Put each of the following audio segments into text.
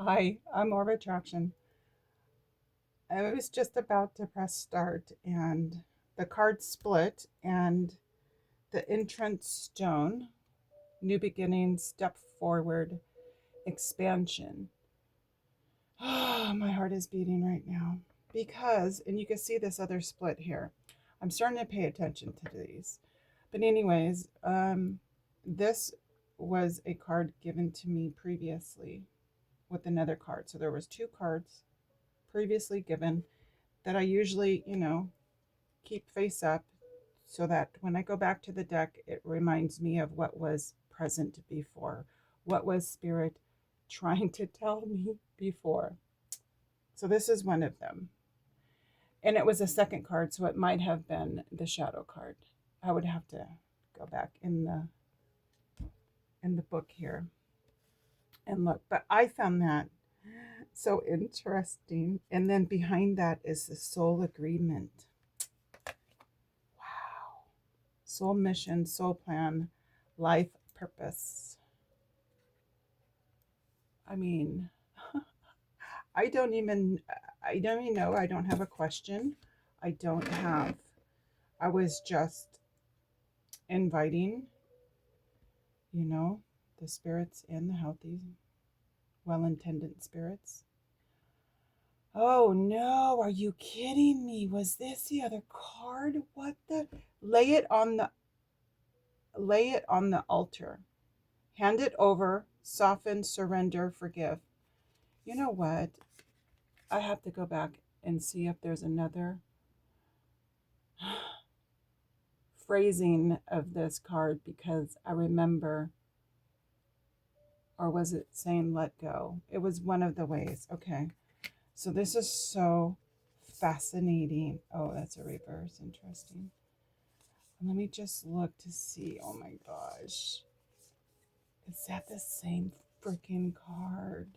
Hi, I'm Law of Attraction. I was just about to press start and the card split and the entrance stone, new beginnings, step forward, expansion. Oh, my heart is beating right now because, and you can see this other split here. I'm starting to pay attention to these. But anyways, this was a card given to me previously with another card. So there was two cards previously given that I usually, keep face up so that when I go back to the deck, it reminds me of what was present before, what was Spirit trying to tell me before. So this is one of them. And it was a second card, so it might have been the shadow card. I would have to go back in the book here and look. But I found that so interesting. And then behind that is the soul agreement. Wow. Soul mission, soul plan, life purpose. I mean, I don't even know. I don't have a question. I was just inviting, you know, the spirits and the healthy, well intended spirits. Oh no, are you kidding me? Was this the other card? What the lay it on the altar. Hand it over, soften, surrender, forgive. You know what? I have to go back and see if there's another phrasing of this card because I remember, or was it saying let go? It was one of the ways. Okay. So this is so fascinating. Oh, that's a reverse. Interesting. Let me just look to see. Oh my gosh. Is that the same freaking card?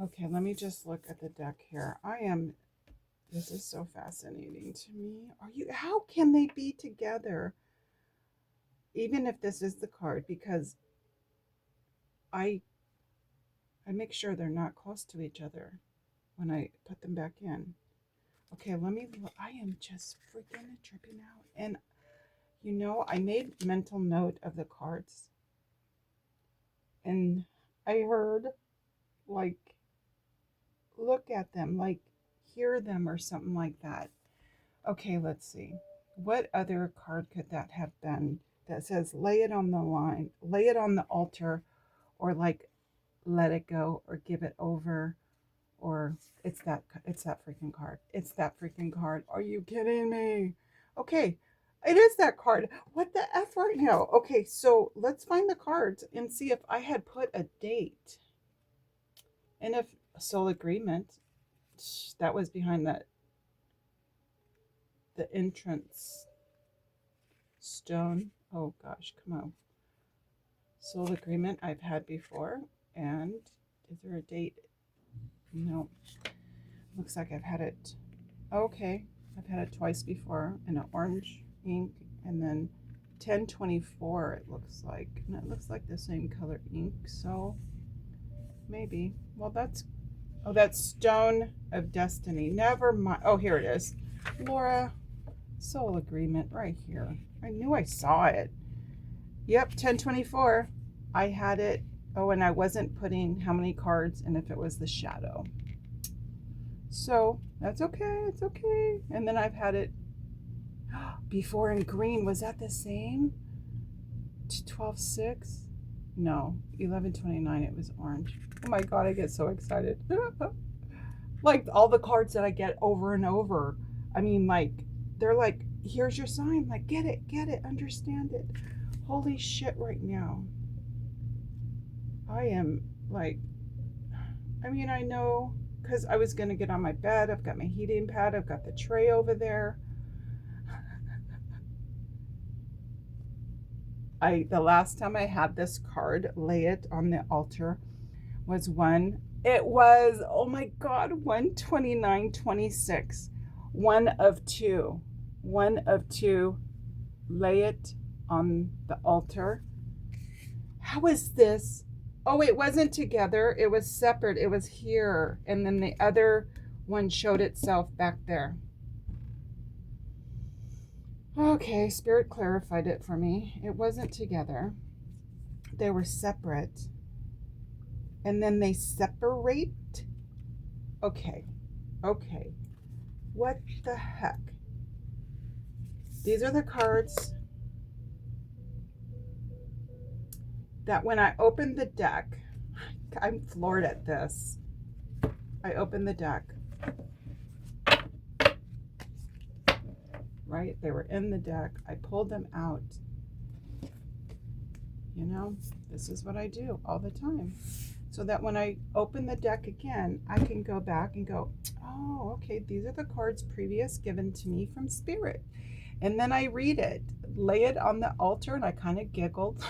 Okay, let me just look at the deck here. This is so fascinating to me. How can they be together? Even if this is the card, because I make sure they're not close to each other when I put them back in. Okay, I am just freaking tripping out. And I made mental note of the cards. And I heard like look at them, like hear them or something like that. Okay, let's see. What other card could that have been that says lay it on the line, lay it on the altar, or like let it go or give it over, or it's that freaking card. It's that freaking card. Are you kidding me? Okay, it is that card. What the F right now? Okay, so let's find the cards and see if I had put a date. And if soul agreement, that was behind the entrance stone. Oh gosh, come on. Soul agreement I've had before. And is there a date? No. Looks like I've had it. Okay. I've had it twice before in an orange ink and then 1024 it looks like. And it looks like the same color ink, so maybe. Well, that's Stone of Destiny. Never mind. Oh, here it is. Laura, soul agreement right here. I knew I saw it. Yep, 1024. I had it. Oh, and I wasn't putting how many cards and if it was the shadow. So that's okay. It's okay. And then I've had it before in green. Was that the same? 12/6? No, 11/29. It was orange. Oh my God, I get so excited. Like all the cards that I get over and over. I mean, like, they're like, here's your sign. Like, get it, understand it. Holy shit, right now. I am like, I know because I was going to get on my bed. I've got my heating pad, I've got the tray over there. The last time I had this card, lay it on the altar, was oh my God, 12926. One of two. One of two. Lay it on the altar. How is this Oh, it wasn't together. It was separate. It was here. And then the other one showed itself back there. Okay, Spirit clarified it for me. It wasn't together. They were separate. And then they separate. Okay. Okay. What the heck? These are the cards that when I opened the deck, I'm floored at this. I opened the deck. Right? They were in the deck. I pulled them out. You know, this is what I do all the time. So that when I open the deck again, I can go back and go, oh, okay, these are the cards previous given to me from Spirit. And then I read it, lay it on the altar, and I kind of giggled.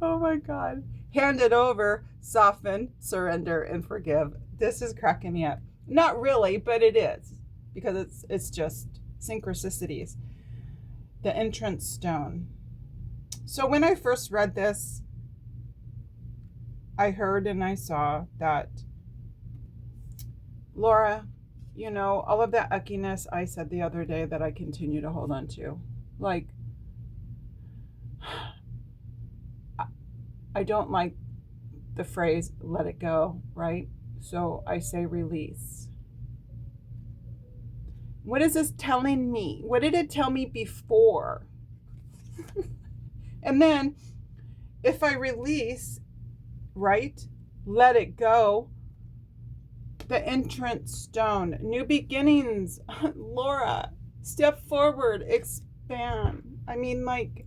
Oh my God. Hand it over, soften, surrender, and forgive. This is cracking me up. Not really, but it is, because it's just synchronicities. The entrance stone. So when I first read this, I heard and I saw that, Laura, you know, all of that ickiness I said the other day that I continue to hold on to. Like, I don't like the phrase, let it go, right? So I say release. What is this telling me? What did it tell me before? And then if I release, right, let it go, the entrance stone, new beginnings, Laura, step forward, expand. I mean, like,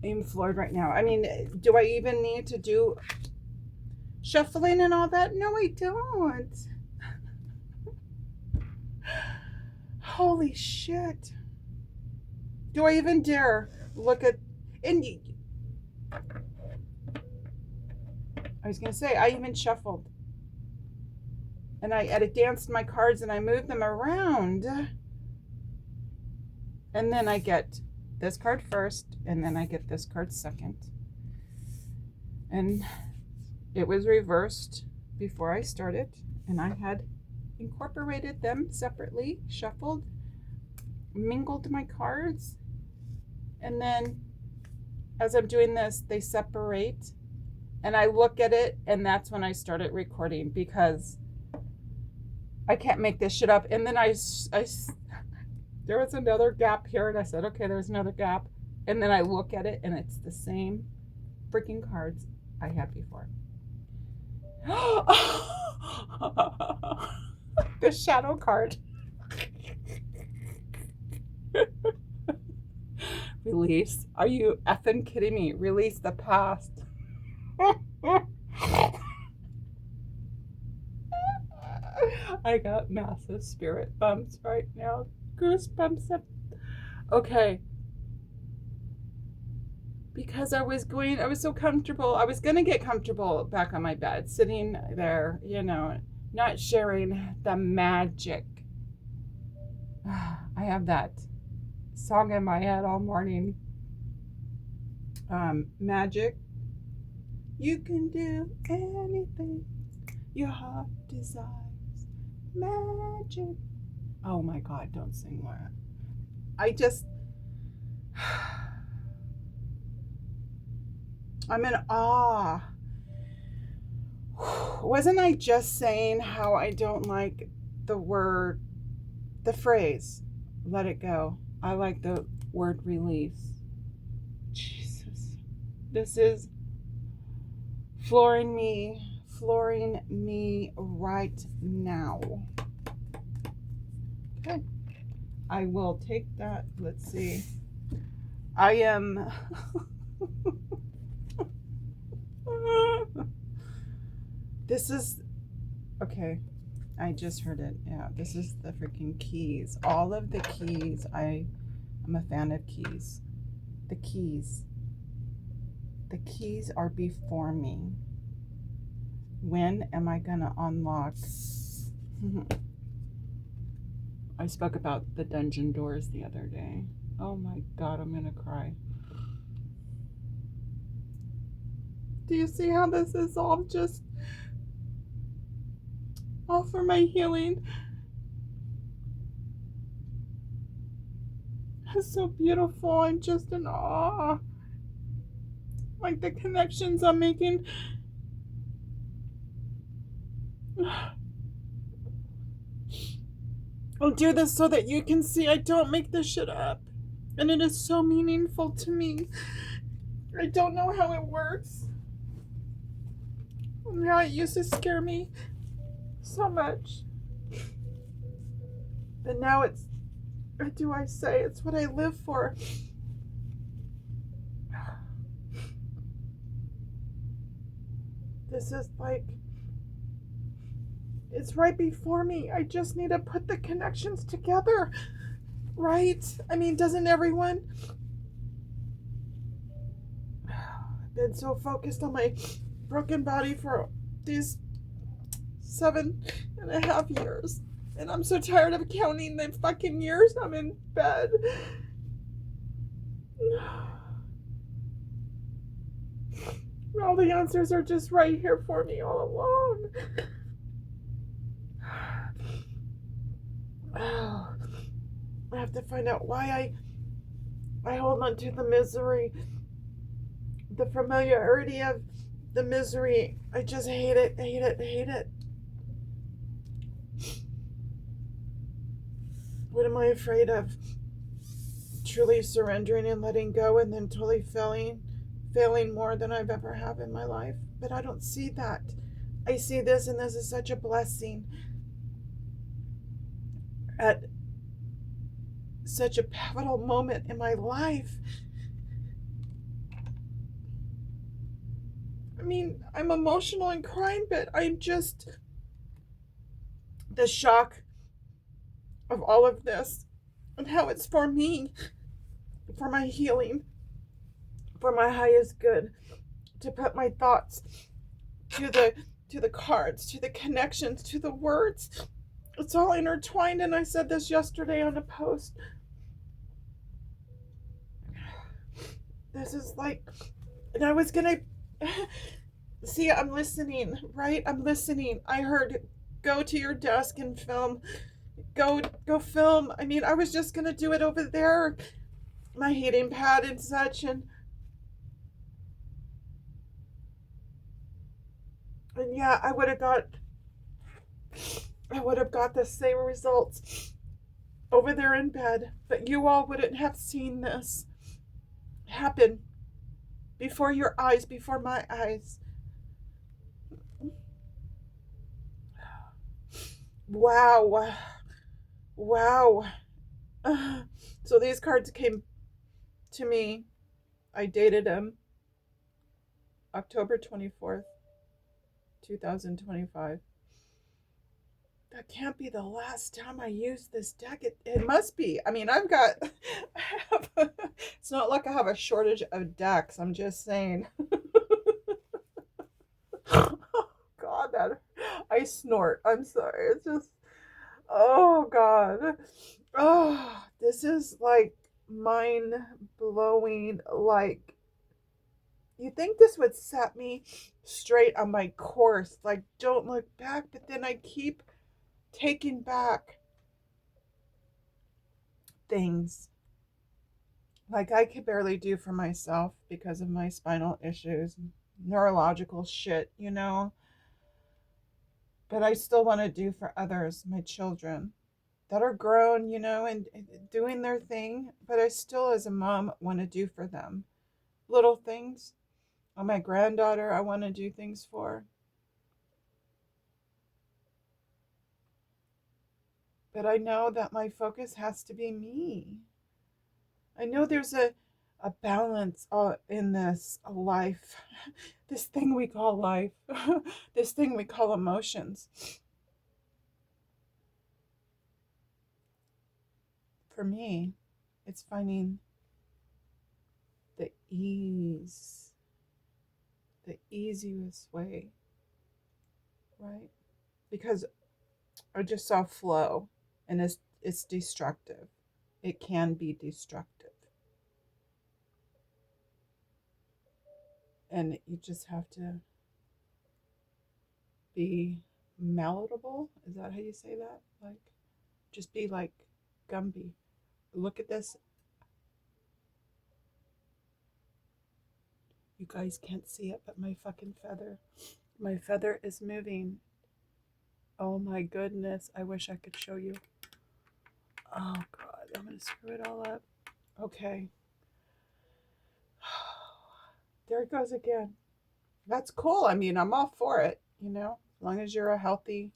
I'm floored right now. I mean, do I even need to do shuffling and all that? No, I don't. Holy shit. Do I even dare look at, and I was going to say, I even shuffled. And I danced my cards and I moved them around. And then I get this card first, and then I get this card second. And it was reversed before I started, and I had incorporated them separately, shuffled, mingled my cards, and then as I'm doing this, they separate, and I look at it, and that's when I started recording, because I can't make this shit up. And then there was another gap here, and I said, okay, there's another gap. And then I look at it, and it's the same freaking cards I had before. The shadow card. Release. Are you effing kidding me? Release the past. I got massive spirit bumps right now. Goosebumps. Okay. Because I was so comfortable. I was going to get comfortable back on my bed, sitting there, you know, not sharing the magic. I have that song in my head all morning. Magic. You can do anything your heart desires. Magic. Oh my God, don't sing that. I'm in awe. Wasn't I just saying how I don't like the phrase, let it go? I like the word release. Jesus. This is flooring me right now. Okay. I will take that. Let's see. I am... This is... Okay. I just heard it. Yeah, this is the freaking keys. All of the keys. I'm a fan of keys. The keys. The keys are before me. When am I going to unlock? I spoke about the dungeon doors the other day. Oh my God, I'm gonna cry. Do you see how this is all just all for my healing? It's so beautiful. I'm just in awe. Like the connections I'm making. I'll do this so that you can see I don't make this shit up. And it is so meaningful to me. I don't know how it works. Yeah, it used to scare me so much. And now it's, what do I say? It's what I live for. This is like, it's right before me. I just need to put the connections together, right? I mean, doesn't everyone? I've been so focused on my broken body for these 7.5 years. And I'm so tired of counting the fucking years I'm in bed. All the answers are just right here for me all along. I have to find out why I hold on to the misery, the familiarity of the misery. I just hate it, hate it, hate it. What am I afraid of? Truly surrendering and letting go and then totally failing more than I've ever have in my life. But I don't see that. I see this, and this is such a blessing at such a pivotal moment in my life. I mean, I'm emotional and crying, but I'm just the shock of all of this and how it's for me, for my healing, for my highest good, to put my thoughts to the cards, to the connections, to the words. It's all intertwined, and I said this yesterday on a post. This is like, and I was gonna see, I'm listening, right? I'm listening. I heard go to your desk and film. Go film. I mean, I was just gonna do it over there, my heating pad and such, and yeah, I would have got the same results over there in bed, but you all wouldn't have seen this happen before your eyes, before my eyes. Wow. Wow. So these cards came to me. I dated him October 24th, 2025. That can't be the last time I used this deck. It must be. I mean, it's not like I have a shortage of decks. I'm just saying. Oh, God, that I snort. I'm sorry. It's just, oh, God. Oh, this is like mind blowing. Like, you think this would set me straight on my course? Like, don't look back, but then I keep taking back things like I could barely do for myself because of my spinal issues, neurological shit, but I still want to do for others, my children that are grown, and doing their thing, but I still as a mom want to do for them little things. Oh, my granddaughter I want to do things for, but I know that my focus has to be me. I know there's a balance in this life, this thing we call life, this thing we call emotions. For me, it's finding the easiest way, right? Because I just saw flow, and it's destructive. It can be destructive. And you just have to be malleable. Is that how you say that? Like, just be like Gumby. Look at this. You guys can't see it, but my fucking feather. My feather is moving. Oh my goodness. I wish I could show you. Oh God, I'm going to screw it all up. Okay. There it goes again. That's cool. I mean, I'm all for it, you know, as long as you're a healthy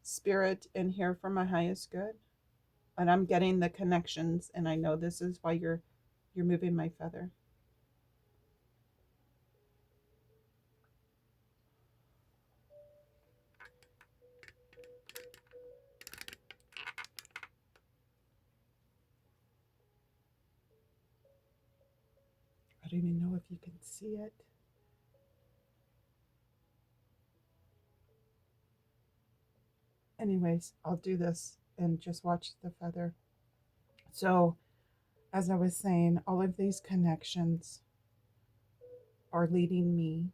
spirit in here for my highest good. And I'm getting the connections, and I know this is why you're moving my feather. I don't even know if you can see it. Anyways, I'll do this and just watch the feather. So, as I was saying, all of these connections are leading me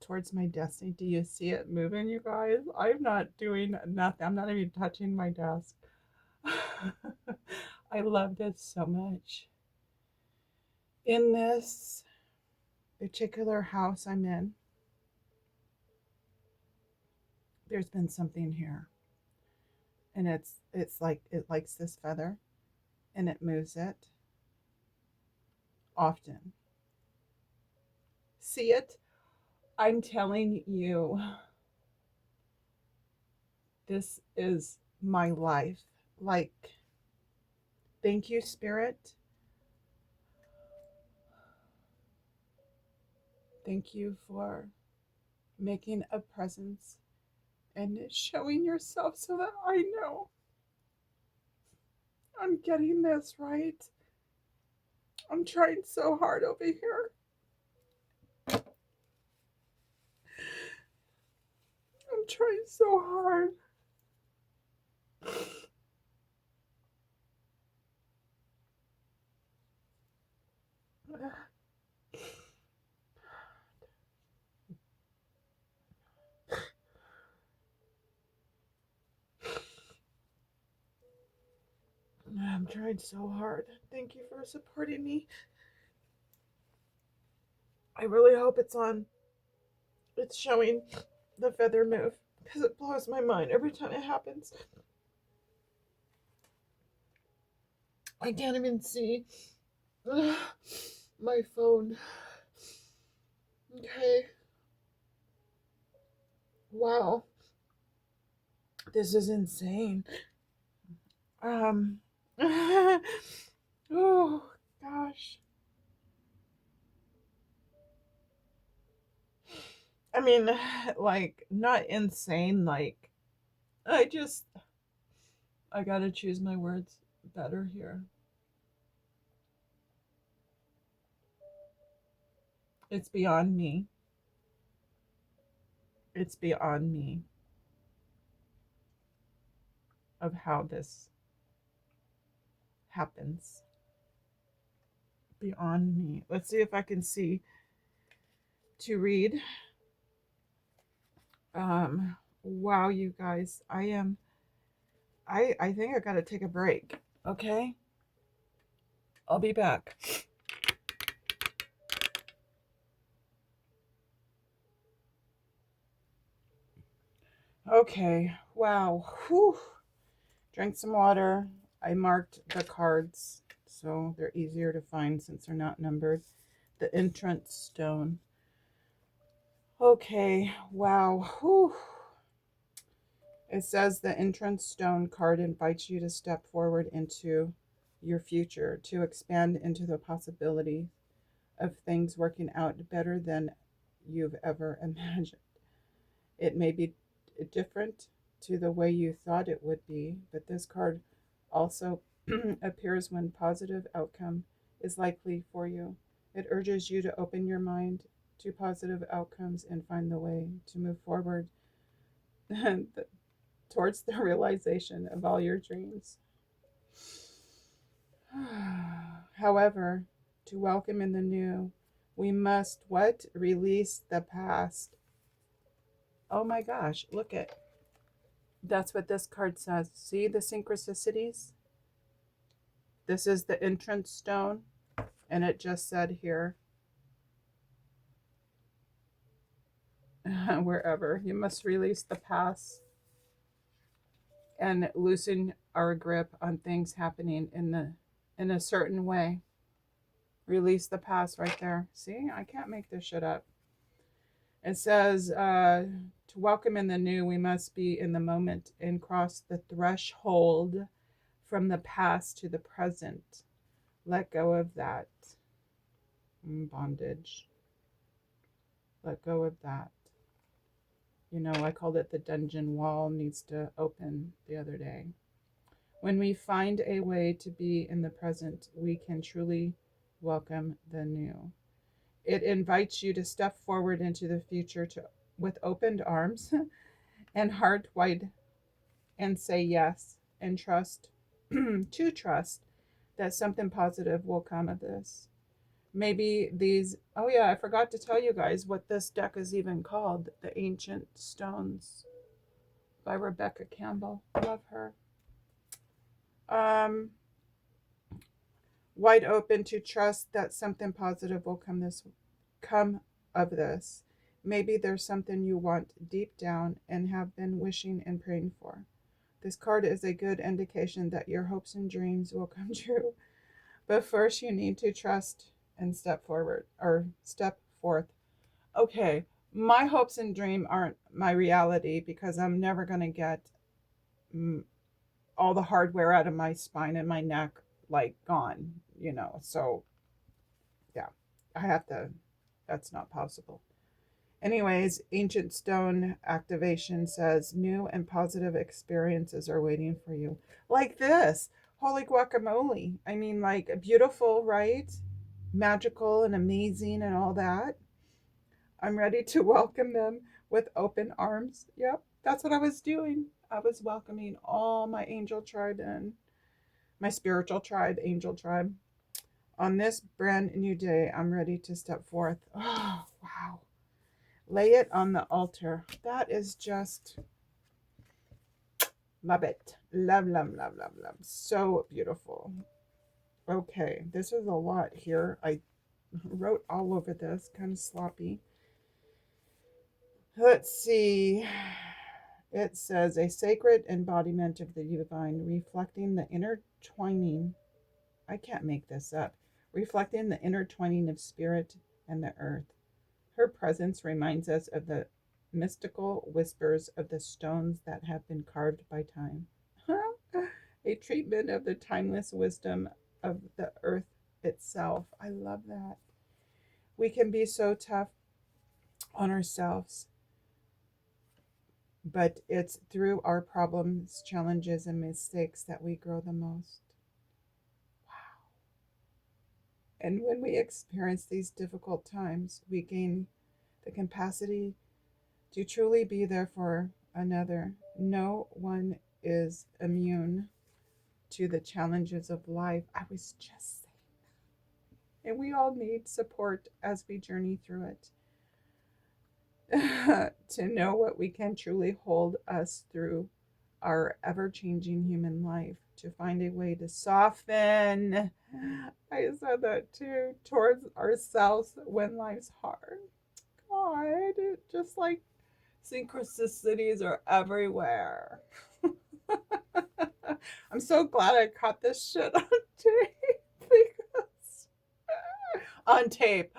towards my destiny. Do you see it moving, you guys? I'm not doing nothing. I'm not even touching my desk. I love this so much. In this particular house I'm in, there's been something here. And it's like it likes this feather and it moves it often. See it? I'm telling you, this is my life. Like, thank you, Spirit. Thank you for making a presence and showing yourself so that I know I'm getting this right. I'm trying so hard over here. I'm trying so hard. I'm trying so hard. Thank you for supporting me. I really hope it's on. It's showing the feather move because it blows my mind every time it happens. I can't even see my phone. Okay. Wow. This is insane. Oh gosh. I mean, like, not insane, like, I gotta choose my words better here. It's beyond me. It's beyond me of how this happens. Beyond me. Let's see if I can see to read. Wow, you guys. I think I gotta take a break. Okay? I'll be back. Okay. Wow. Whew. Drank some water. I marked the cards so they're easier to find since they're not numbered. The entrance stone. Okay. Wow. Whew. It says the entrance stone card invites you to step forward into your future, to expand into the possibility of things working out better than you've ever imagined. It may be different to the way you thought it would be, but this card also appears when positive outcome is likely for you. It urges you to open your mind to positive outcomes and find the way to move forward towards the realization of all your dreams. However, To welcome in the new, we must what? Release the past. Oh my gosh, look at, that's what this card says. See the synchronicities? This is the entrance stone, and it just said here, wherever, you must release the past and loosen our grip on things happening in a certain way. Release the past right there. See, I can't make this shit up. It says, to welcome in the new, we must be in the moment and cross the threshold from the past to the present. Let go of that bondage. Let go of that. You know, I called it the dungeon wall needs to open the other day. When we find a way to be in the present, we can truly welcome the new. It invites you to step forward into the future with opened arms and heart wide and say yes and trust, to trust that something positive will come of this. Maybe these, oh yeah, I forgot to tell you guys what this deck is even called, The Ancient Stones by Rebecca Campbell. Love her. Wide open to trust that something positive will come of this. Maybe there's something you want deep down and have been wishing and praying for. This card is a good indication that your hopes and dreams will come true. But first you need to trust and step forth. Okay, my hopes and dreams aren't my reality because I'm never going to get all the hardware out of my spine and my neck like gone, you know. So yeah, that's not possible. Anyways, Ancient Stone activation says new and positive experiences are waiting for you. Like this. Holy guacamole. I mean, like, beautiful, right? Magical and amazing and all that. I'm ready to welcome them with open arms. Yep, that's what I was doing. I was welcoming all my angel tribe in, my spiritual tribe, angel tribe. On this brand new day, I'm ready to step forth. Oh, wow. Lay it on the altar. That is just, love it. Love, love, love, love, love. So beautiful. Okay, this is a lot here. I wrote all over this, kind of sloppy. Let's see. It says a sacred embodiment of the divine, reflecting the intertwining. I can't make this up. Reflecting the intertwining of spirit and the earth. Her presence reminds us of the mystical whispers of the stones that have been carved by time. A treatment of the timeless wisdom of the earth itself. I love that. We can be so tough on ourselves, but it's through our problems, challenges, and mistakes that we grow the most. Wow. And when we experience these difficult times, we gain the capacity to truly be there for another. No one is immune to the challenges of life. I was just saying that. And we all need support as we journey through it. To know what we can truly hold us through our ever-changing human life, to find a way to soften, I said that too, towards ourselves when life's hard. God, just like synchronicities are everywhere. I'm so glad I caught this shit on tape because on tape.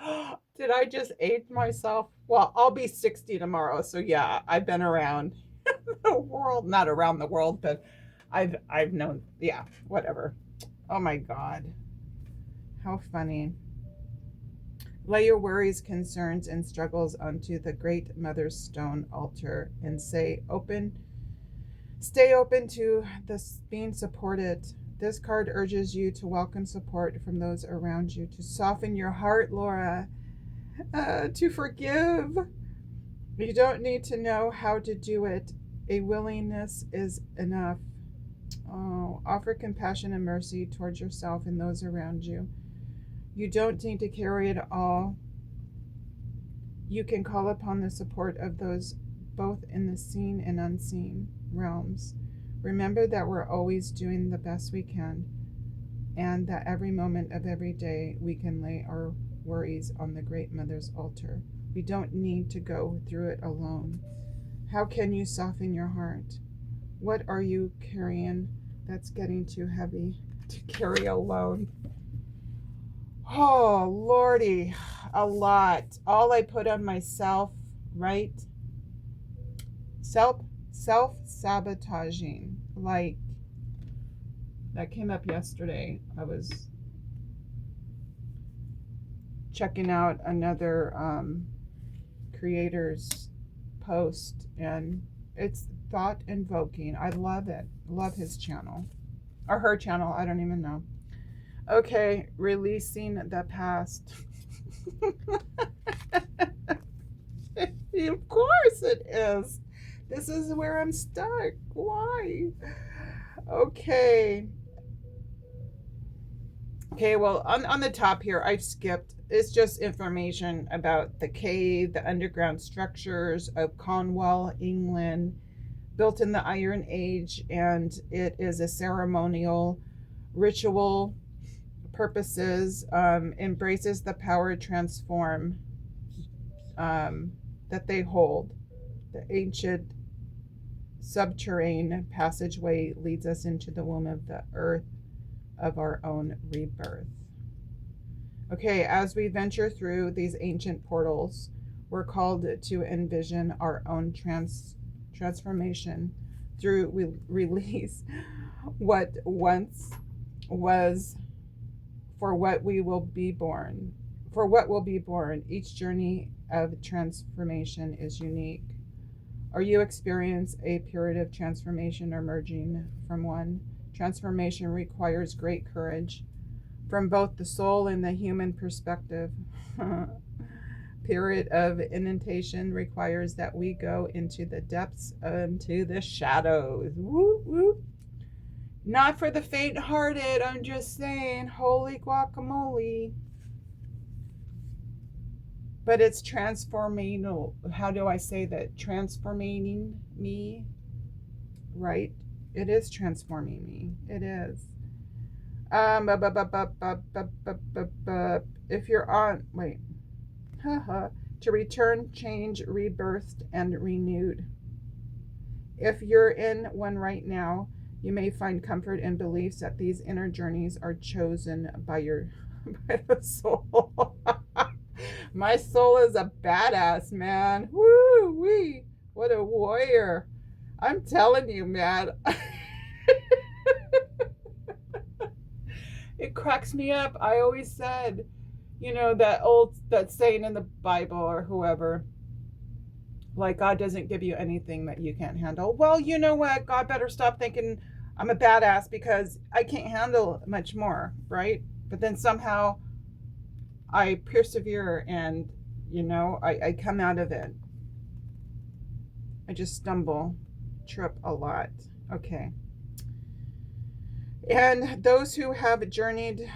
Did I just age myself? Well, I'll be 60 tomorrow, so yeah, I've been around the world, not around the world, but I've known, yeah, whatever. Oh my God. How funny. Lay your worries, concerns, and struggles onto the Great Mother's Stone altar and stay open to this being supported. This card urges you to welcome support from those around you, to soften your heart, Laura, to forgive. You don't need to know how to do it. A willingness is enough. Oh, offer compassion and mercy towards yourself and those around you. You don't need to carry it all. You can call upon the support of those both in the seen and unseen realms. Remember that we're always doing the best we can, and that every moment of every day we can lay our worries on the Great Mother's altar. We don't need to go through it alone. How can you soften your heart? What are you carrying that's getting too heavy to carry alone? Oh, Lordy, a lot. All I put on myself, right? Self-sabotaging. Like, that came up yesterday. I was checking out another creator's post, and it's thought invoking. I love it. Love his channel. Or her channel. I don't even know. Okay, releasing the past. Of course it is. This is where I'm stuck. Why? Okay. Okay, well, on the top here, I've skipped. It's just information about the cave, the underground structures of Cornwall, England, built in the Iron Age, and it is a ceremonial ritual purposes, embraces the power to transform that they hold. The ancient subterranean passageway leads us into the womb of the earth of our own rebirth. Okay, as we venture through these ancient portals, we're called to envision our own transformation through release what once was for what we will be born. For what will be born, each journey of transformation is unique. Are you experiencing a period of transformation or merging from one? Transformation requires great courage from both the soul and the human perspective. Period of indentation requires that we go into the depths, into the shadows. Woo, woo. Not for the faint-hearted, I'm just saying. Holy guacamole. But it's transforming. How do I say that? Transforming me, right? It is transforming me. It is. If you're on, wait. To return, change, rebirthed, and renewed. If you're in one right now, you may find comfort in beliefs that these inner journeys are chosen by the soul. My soul is a badass, man. Woo wee! What a warrior! I'm telling you, man. It cracks me up. I always said, that saying in the Bible or whoever, like, God doesn't give you anything that you can't handle. Well, you know what? God better stop thinking I'm a badass because I can't handle much more, right? But then somehow I persevere and, I come out of it. I just stumble, trip a lot. Okay. And those who have journeyed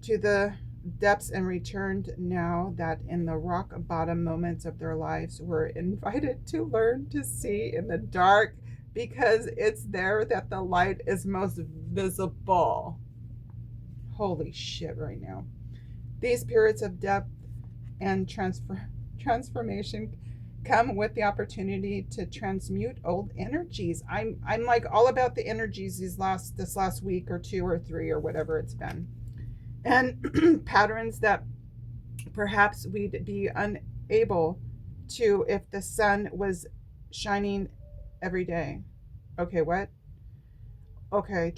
to the depths and returned now that in the rock bottom moments of their lives were invited to learn to see in the dark because it's there that the light is most visible. Holy shit right now. These periods of depth and transformation come with the opportunity to transmute old energies. I'm like all about the energies this last week or two or three or whatever it's been. And patterns that perhaps we'd be unable to if the sun was shining every day. Okay, what? Okay,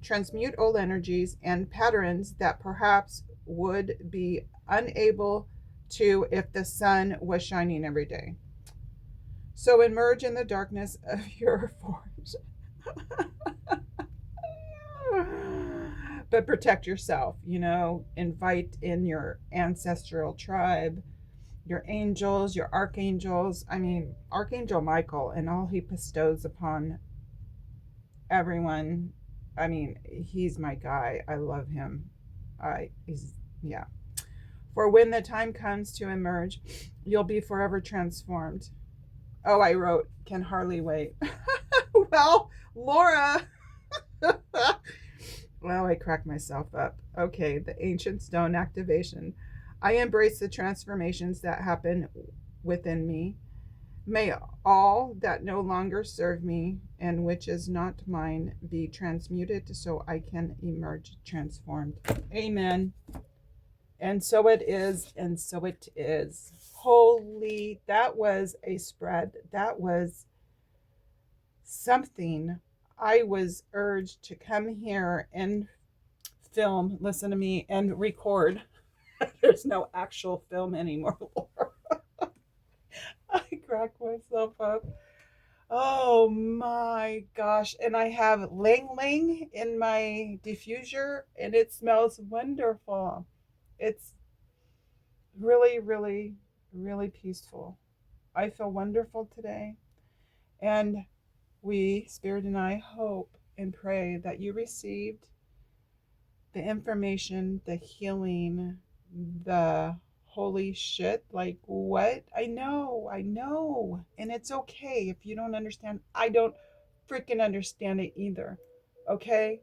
transmute old energies and patterns that perhaps would be unable to if the sun was shining every day. So emerge in the darkness of your forge. But protect yourself, invite in your ancestral tribe, your angels, your archangels. Archangel Michael and all he bestows upon everyone. He's my guy. I love him. Yeah. For when the time comes to emerge, you'll be forever transformed. Oh, I wrote, can hardly wait. Well, Laura. Well, I cracked myself up. Okay, the ancient stone activation. I embrace the transformations that happen within me. May all that no longer serve me and which is not mine be transmuted so I can emerge transformed. Amen. And so it is, and so it is. Holy, that was a spread. That was something. I was urged to come here and film, listen to me, and record. There's no actual film anymore, Laura. I cracked myself up. Oh my gosh. And I have Lang Lang in my diffuser and it smells wonderful. It's really, really, really peaceful. I feel wonderful today. And we, Spirit and I, hope and pray that you received the information, the healing, the holy shit. Like, what? I know. And it's okay if you don't understand. I don't freaking understand it either. Okay?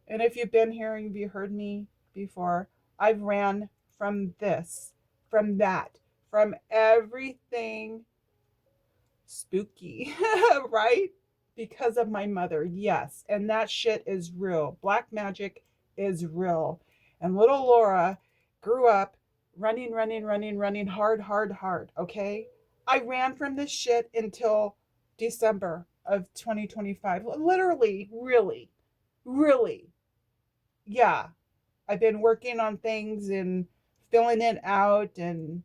And if you've been here and you've heard me before, I've ran from this, from that, from everything spooky, right? Because of my mother, yes. And that shit is real. Black magic is real. And little Laura grew up running hard, hard, hard. Okay. I ran from this shit until December of 2025. Literally, really, really. Yeah. I've been working on things and filling it out and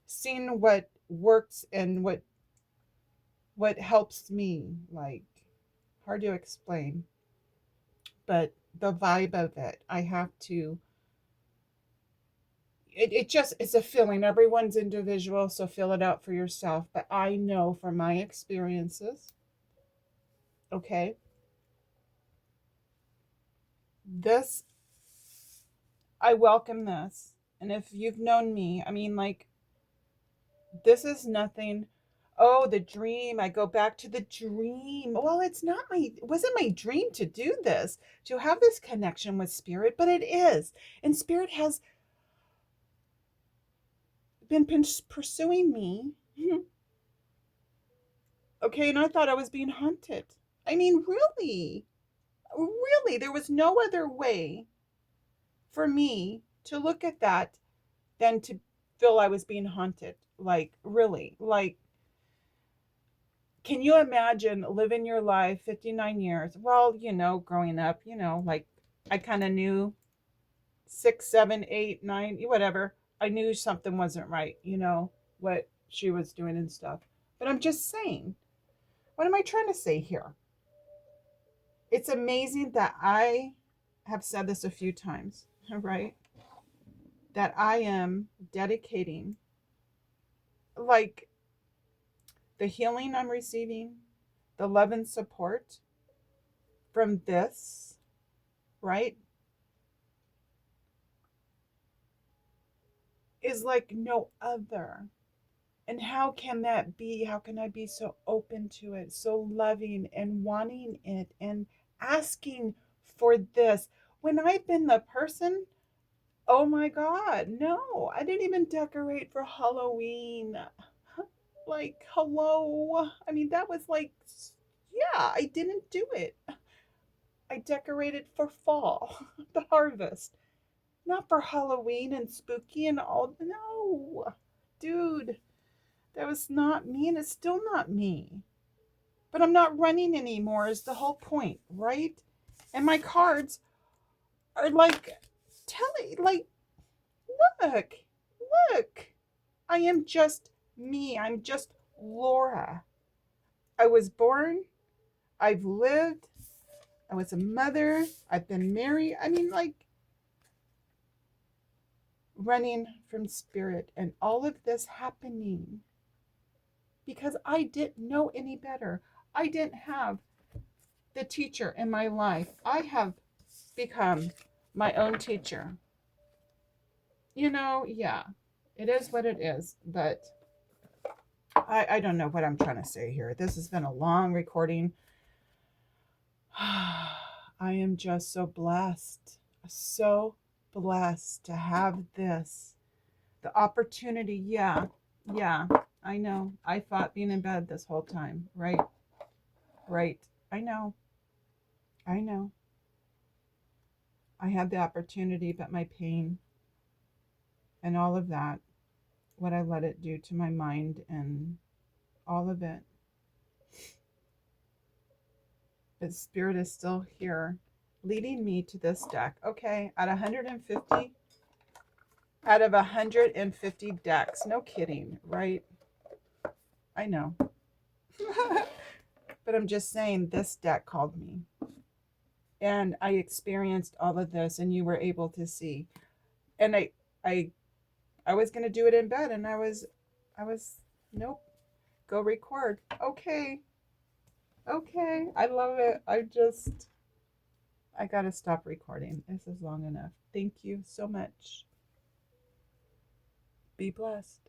seeing what works and what helps me, like, hard to explain, but the vibe of it, I have to, it just, it's a feeling. Everyone's individual, so fill it out for yourself. But I know from my experiences, okay, this, I welcome this. And if you've known me, I mean, like, this is nothing. Oh, the dream. I go back to the dream. Well, it wasn't my dream to do this, to have this connection with spirit, but it is. And spirit has been pursuing me. Okay, and I thought I was being hunted. I mean, really, really, there was no other way for me to look at that than to feel I was being haunted. Like, really, like, can you imagine living your life 59 years? Well, growing up, like, I kind of knew 6, 7, 8, 9, whatever. I knew something wasn't right, what she was doing and stuff. But I'm just saying, what am I trying to say here? It's amazing that I have said this a few times, right? That I am dedicating, like, the healing I'm receiving, the love and support from this, right? Is like no other. And how can that be? How can I be so open to it, so loving and wanting it and asking for this when I've been the person? Oh my God, no, I didn't even decorate for Halloween. Like, hello. I mean, that was like, yeah, I didn't do it. I decorated for fall, the harvest, not for Halloween and spooky and all. No, dude, that was not me, and it's still not me. But I'm not running anymore, is the whole point, right? And my cards are like, telling, like, look, look, I am just me. I'm just Laura. I was born, I've lived, I was a mother, I've been married. I mean, like, running from spirit and all of this happening because I didn't know any better. I didn't have the teacher in my life. I have become my own teacher. you know, yeah, it is what it is. But I don't know what I'm trying to say here. This has been a long recording. I am just so blessed to have this, the opportunity. Yeah, yeah, I know. I thought being in bed this whole time, right? Right. I know. I know. I had the opportunity, but my pain and all of that, what I let it do to my mind and all of it. But Spirit is still here, leading me to this deck. Okay, at 150 out of 150 decks. No kidding, right? I know. But I'm just saying this deck called me. And I experienced all of this and you were able to see. And I I was gonna do it in bed and I was nope, go record. Okay. Okay. I love it. I gotta stop recording. This is long enough. Thank you so much. Be blessed.